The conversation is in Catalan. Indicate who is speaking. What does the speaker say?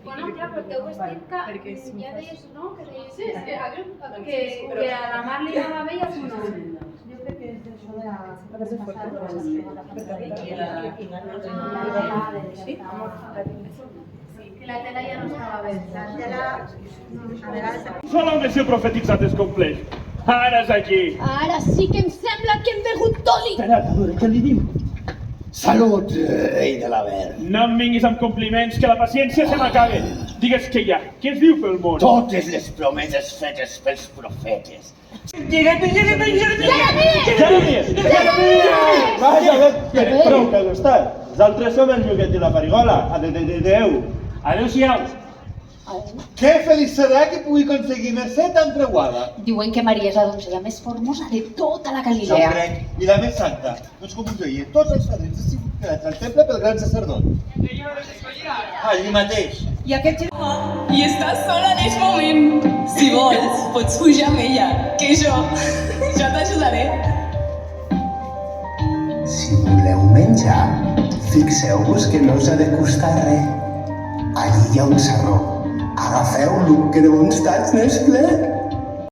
Speaker 1: Bueno, clar, però teu vestit que ja deies, no? Que deies que a la Mar li anava bé i a tu no.
Speaker 2: Jo crec que és això de la
Speaker 1: Que la tela ja no estava bé.
Speaker 2: La tela, a vegades...
Speaker 3: Sola una missió profetitzat es compleix. Ara és aquí.
Speaker 4: Ara sí que em sembla que hem begut tònic.
Speaker 5: Espera, a veure, què li diu? Salut, rei de l'Avern.
Speaker 3: No em vinguis amb compliments, que la paciència se m'acaba. Digues què hi ha, què es diu pel món?
Speaker 5: Totes les promeses fetes pels profetes.
Speaker 3: Jeremy!
Speaker 6: Vaja, prou que no està. Nosaltres som el Lloguet i la Farigola. Adéu.
Speaker 3: Adéu-siau.
Speaker 7: Que feliç serà que pugui aconseguir mercè tan preuada.
Speaker 4: Diuen que Maria és la donzella més formosa de tota la
Speaker 7: Ja ho
Speaker 4: Galilea.
Speaker 7: crec. I la més santa. Doncs com us deia, tots els padrins han sigut creats al temple pel gran sacerdot. Allí mateix.
Speaker 8: I estàs sola en aquest moment. Si vols, pots pujar amb ella, que jo t'ajudaré.
Speaker 9: Si voleu menjar, fixeu-vos que no us ha de costar res. Allí hi ha un sarró. Agafeu-lo, que de bons talls n'és ple.